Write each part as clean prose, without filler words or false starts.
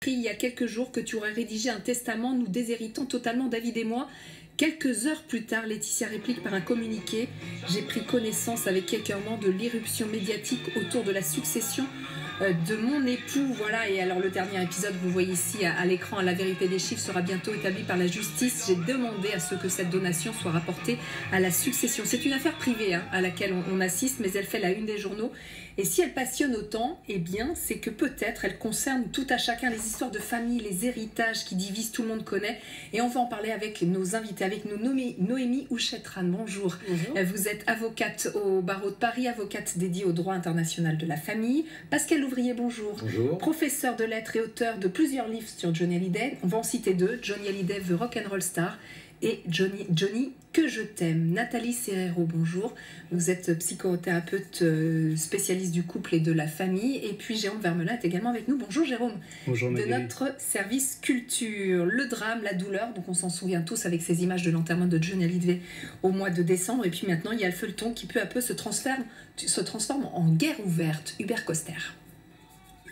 Il y a quelques jours que tu aurais rédigé un testament nous déshéritant totalement David et moi. Quelques heures plus tard, Laetitia réplique par un communiqué: j'ai pris connaissance avec écœurement de l'irruption médiatique autour de la succession de mon époux. Voilà, et alors le dernier épisode, vous voyez ici à l'écran, la vérité des chiffres sera bientôt établie par la justice. J'ai demandé à ce que cette donation soit rapportée à la succession. C'est une affaire privée à laquelle on assiste, mais elle fait la une des journaux. Et si elle passionne autant, eh bien, c'est que peut-être elle concerne tout à chacun, les histoires de famille, les héritages qui divisent, tout le monde connaît. Et on va en parler avec nos invités, avec nous. Noémie Houchetran, bonjour. Bonjour. Vous êtes avocate au barreau de Paris, avocate dédiée au droit international de la famille. Pascal Ouvrier, bonjour. Bonjour. Professeur de lettres et auteur de plusieurs livres sur Johnny Hallyday. On va en citer deux: Johnny Hallyday, The Rock'n'Roll Star, et Johnny, que je t'aime. Nathalie Serrero, bonjour. Vous êtes psychothérapeute spécialiste du couple et de la famille. Et puis Jérôme Vermelin est également avec nous. Bonjour Jérôme. Bonjour Magali. De notre service culture. Le drame, la douleur, donc on s'en souvient tous avec ces images de l'enterrement de Johnny Hallyday au mois de décembre. Et puis maintenant, il y a le feuilleton qui peu à peu se transforme en guerre ouverte. Hubert Coster.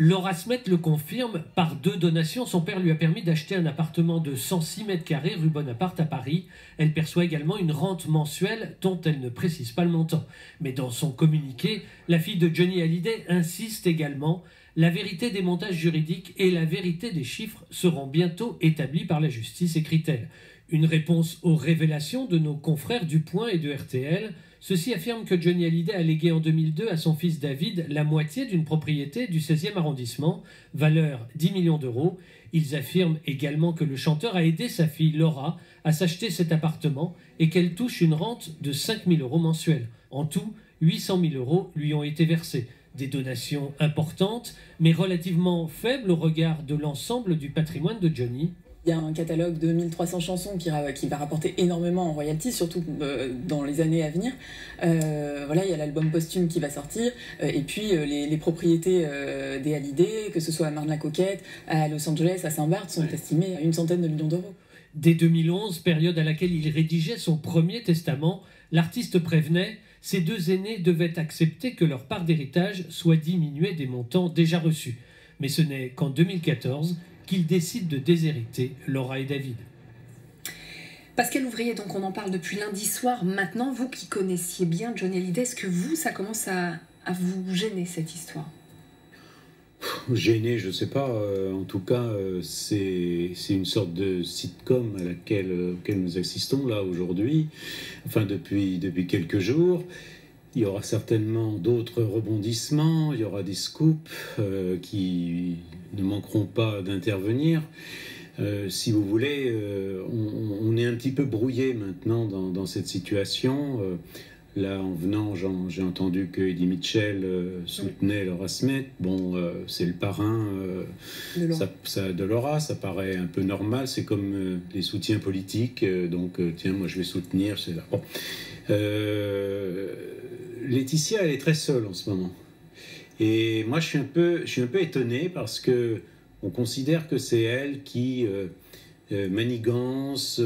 Laura Smet le confirme, par 2 donations, son père lui a permis d'acheter un appartement de 106 mètres carrés rue Bonaparte à Paris. Elle perçoit également une rente mensuelle dont elle ne précise pas le montant. Mais dans son communiqué, la fille de Johnny Hallyday insiste également: la vérité des montages juridiques et la vérité des chiffres seront bientôt établies par la justice, écrit-elle. Une réponse aux révélations de nos confrères du Point et de RTL. Ceux-ci affirment que Johnny Hallyday a légué en 2002 à son fils David la moitié d'une propriété du 16e arrondissement, valeur 10 millions d'euros. Ils affirment également que le chanteur a aidé sa fille Laura à s'acheter cet appartement et qu'elle touche une rente de 5 000 euros mensuels. En tout, 800 000 euros lui ont été versés. Des donations importantes, mais relativement faibles au regard de l'ensemble du patrimoine de Johnny. Il y a un catalogue de 1300 chansons qui va rapporter énormément en royalties, surtout dans les années à venir. Voilà, il y a l'album posthume qui va sortir, et puis les propriétés des Hallyday, que ce soit à Marne-la-Coquette, à Los Angeles, à Saint-Barth, sont estimées à 100 millions d'euros. Dès 2011, période à laquelle il rédigeait son premier testament, l'artiste prévenait: ses 2 aînés devaient accepter que leur part d'héritage soit diminuée des montants déjà reçus. Mais ce n'est qu'en 2014 qu'il décide de déshériter Laura et David. Pascal Ouvrier, donc on en parle depuis lundi soir. Maintenant, vous qui connaissiez bien Johnny Hallyday, est-ce que ça commence à vous gêner, cette histoire? Gêné, je ne sais pas. En tout cas, c'est une sorte de sitcom à laquelle nous assistons là aujourd'hui, enfin depuis quelques jours. Il y aura certainement d'autres rebondissements, il y aura des scoops qui ne manqueront pas d'intervenir. Si vous voulez, on est un petit peu brouillé maintenant dans cette situation. Là, en venant, j'ai entendu que Eddie Mitchell soutenait Laura Smet. Bon, c'est le parrain de Laura, ça paraît un peu normal. C'est comme les soutiens politiques. Donc, tiens, moi, je vais soutenir. C'est là. Bon. Laetitia, elle est très seule en ce moment. Et moi, je suis un peu étonné parce que on considère que c'est elle qui manigance.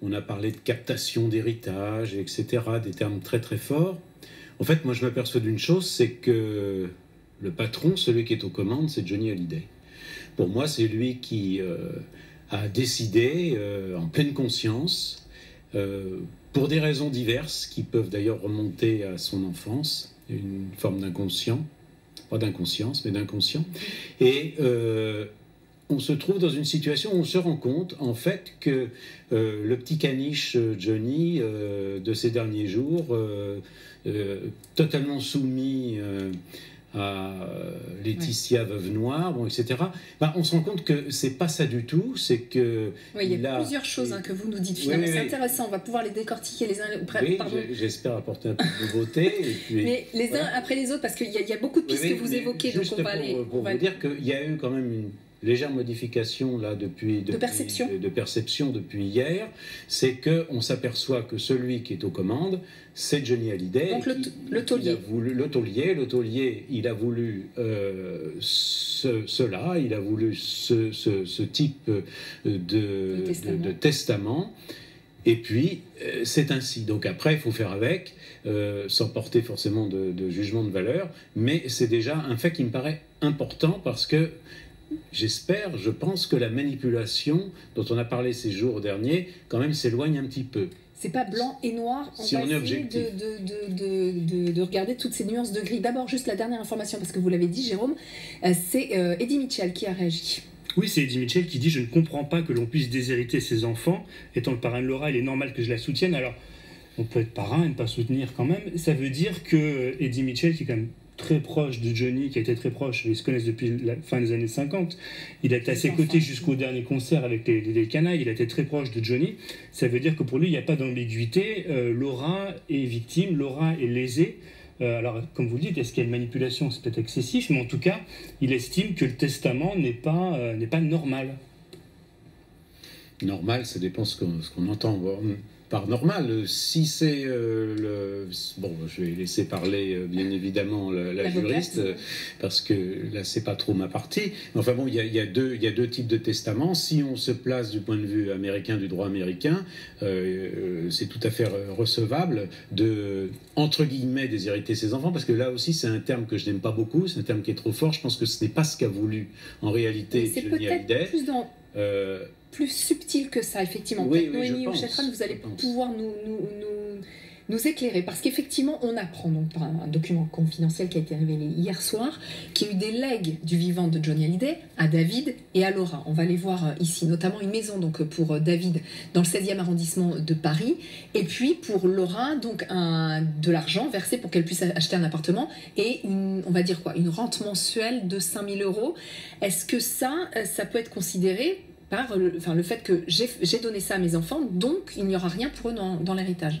On a parlé de captation d'héritage, etc., des termes très très forts. En fait, moi, je m'aperçois d'une chose, c'est que le patron, celui qui est aux commandes, c'est Johnny Hallyday. Pour moi, c'est lui qui a décidé, en pleine conscience, pour des raisons diverses, qui peuvent d'ailleurs remonter à son enfance, une forme d'inconscient, pas d'inconscience, mais d'inconscient. Et on se trouve dans une situation où on se rend compte, en fait, que le petit caniche Johnny de ces derniers jours, totalement soumis à Laetitia Veuve Noire, bon, etc. On se rend compte que c'est pas ça du tout, c'est que... Oui, il y a plusieurs choses que vous nous dites finalement, c'est intéressant, on va pouvoir les décortiquer les uns après. J'espère apporter un peu de nouveauté. Et puis, mais les uns après les autres, parce qu'il y a beaucoup de pistes que vous évoquez, donc on va aller... Pour vous dire qu'il y a eu quand même une légère modification là de perception depuis hier, c'est qu'on s'appellesoit que celui qui est aux commandes, c'est Johnny Hallyday. Donc le taulier. Le taulier, il a voulu cela, il a voulu ce type de testament. Et puis, c'est ainsi. Donc après, il faut faire avec, sans porter forcément de jugement de valeur, mais c'est déjà un fait qui me paraît important parce que j'espère, je pense que la manipulation dont on a parlé ces jours derniers, quand même, s'éloigne un petit peu. C'est pas blanc et noir, on Si va on est essayer de regarder toutes ces nuances de gris. D'abord, juste la dernière information, parce que vous l'avez dit, Jérôme, c'est Eddie Mitchell qui a réagi. Oui, c'est Eddie Mitchell qui dit « Je ne comprends pas que l'on puisse déshériter ses enfants. Étant le parrain de Laura, il est normal que je la soutienne. » Alors, on peut être parrain et ne pas soutenir quand même. Ça veut dire que Eddie Mitchell, qui est quand même très proche de Johnny, qui a été très proche, ils se connaissent depuis la fin des années 50, il a été à ses côtés jusqu'au dernier concert avec les Canailles, il a été très proche de Johnny. Ça veut dire que pour lui, il n'y a pas d'ambiguïté. Laura est victime, Laura est lésée. Alors, comme vous le dites, est-ce qu'il y a une manipulation? C'est peut-être excessif, mais en tout cas, il estime que le testament n'est pas normal. Normal, ça dépend ce qu'on entend par normal. Si c'est bon, je vais laisser parler bien évidemment la juriste, parce que là c'est pas trop ma partie. Mais enfin bon, il y a deux types de testaments. Si on se place du point de vue américain, du droit américain, c'est tout à fait recevable de, entre guillemets, déshériter ses enfants, parce que là aussi c'est un terme que je n'aime pas beaucoup, c'est un terme qui est trop fort. Je pense que ce n'est pas ce qu'a voulu en réalité Johnny Hallyday. Plus dans plus subtil que ça, effectivement. Oui, Noémie Uchetran, vous allez pouvoir nous éclairer, parce qu'effectivement, on apprend donc par un document confidentiel qui a été révélé hier soir, qu'il y a eu des legs du vivant de Johnny Hallyday à David et à Laura. On va les voir ici, notamment une maison donc pour David dans le 16e arrondissement de Paris, et puis pour Laura, donc de l'argent versé pour qu'elle puisse acheter un appartement, et on va dire quoi, une rente mensuelle de 5 000 €. Est-ce que ça peut être considéré par le fait que j'ai donné ça à mes enfants, donc il n'y aura rien pour eux dans l'héritage?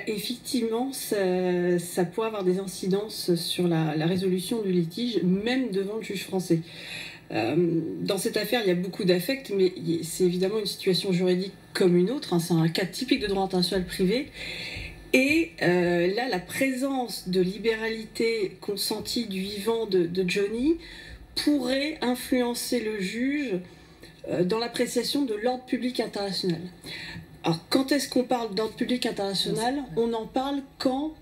Effectivement, ça pourrait avoir des incidences sur la résolution du litige, même devant le juge français. Dans cette affaire, il y a beaucoup d'affects, mais c'est évidemment une situation juridique comme une autre. C'est un cas typique de droit international privé. Et là, la présence de libéralité consentie du vivant de Johnny pourrait influencer le juge dans l'appréciation de l'ordre public international. Alors, quand est-ce qu'on parle d'ordre public international? On en parle quand,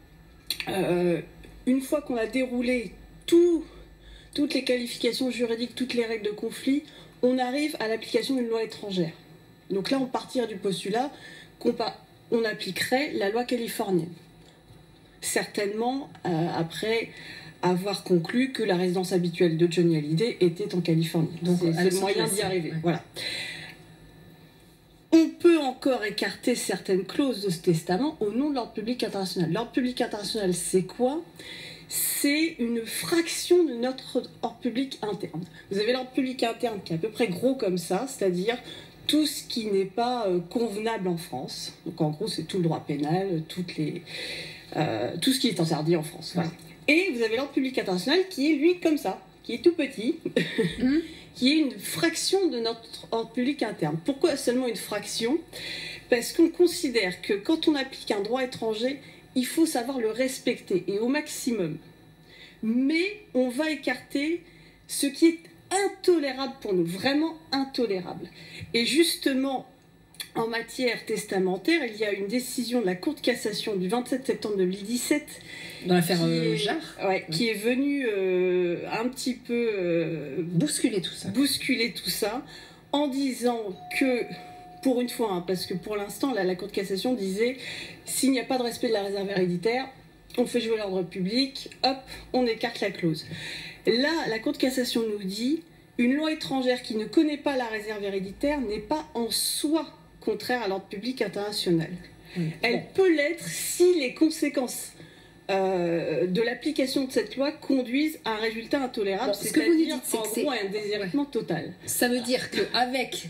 une fois qu'on a déroulé toutes les qualifications juridiques, toutes les règles de conflit, on arrive à l'application d'une loi étrangère. Donc là, on partirait du postulat qu'on appliquerait la loi californienne. Certainement, après avoir conclu que la résidence habituelle de Johnny Hallyday était en Californie. Donc c'est le moyen d'y arriver. Ouais. Voilà. On peut encore écarter certaines clauses de ce testament au nom de l'ordre public international. L'ordre public international, c'est quoi? C'est une fraction de notre ordre public interne. Vous avez l'ordre public interne qui est à peu près gros comme ça, c'est-à-dire tout ce qui n'est pas convenable en France. Donc en gros, c'est tout le droit pénal, tout ce qui est interdit en France. Voilà. Et vous avez l'ordre public international qui est, lui, comme ça, qui est tout petit, qui est une fraction de notre ordre public interne. Pourquoi seulement une fraction? Parce qu'on considère que quand on applique un droit étranger, il faut savoir le respecter, et au maximum. Mais on va écarter ce qui est intolérable pour nous, vraiment intolérable. Et justement, en matière testamentaire, il y a une décision de la Cour de cassation du 27 septembre 2017 dans l'affaire Jarre, qui est venue un petit peu bousculer tout ça en disant que, pour une fois, parce que pour l'instant la Cour de cassation disait s'il n'y a pas de respect de la réserve héréditaire, on fait jouer l'ordre public, hop, on écarte la clause. Là, la Cour de cassation nous dit une loi étrangère qui ne connaît pas la réserve héréditaire n'est pas en soi contraire à l'ordre public international. Elle peut l'être si les conséquences de l'application de cette loi conduisent à un résultat intolérable, c'est-à-dire en gros un déshéritement total. Ça veut dire qu'avec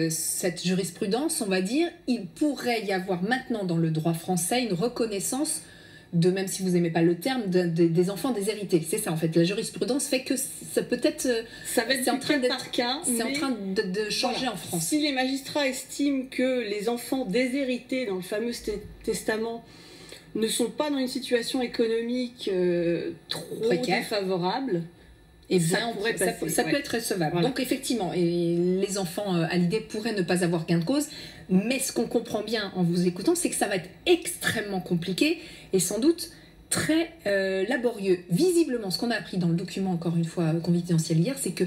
cette jurisprudence, on va dire, il pourrait y avoir maintenant dans le droit français une reconnaissance de, même si vous n'aimez pas le terme, des enfants déshérités. C'est ça en fait. La jurisprudence fait que ça peut être... ça va être en train par cas. C'est en train de changer en France. Si les magistrats estiment que les enfants déshérités dans le fameux testament ne sont pas dans une situation économique trop défavorable, et bien, ça peut être recevable. Voilà. Donc effectivement, les enfants Hallyday pourraient ne pas avoir gain de cause, mais ce qu'on comprend bien en vous écoutant, c'est que ça va être extrêmement compliqué et sans doute très laborieux. Visiblement, ce qu'on a appris dans le document, encore une fois confidentiel hier, c'est que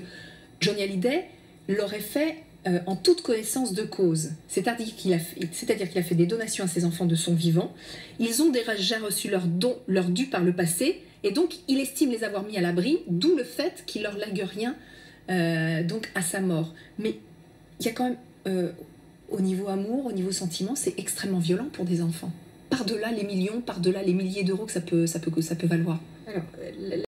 Johnny Hallyday l'aurait fait en toute connaissance de cause. C'est-à-dire qu'il a fait des donations à ses enfants de son vivant. Ils ont déjà reçu leur dû par le passé, et donc il estime les avoir mis à l'abri, d'où le fait qu'il leur lègue rien donc à sa mort. Mais il y a quand même, au niveau amour, au niveau sentiment, c'est extrêmement violent pour des enfants. Par-delà les millions, par-delà les milliers d'euros que ça peut valoir. Alors,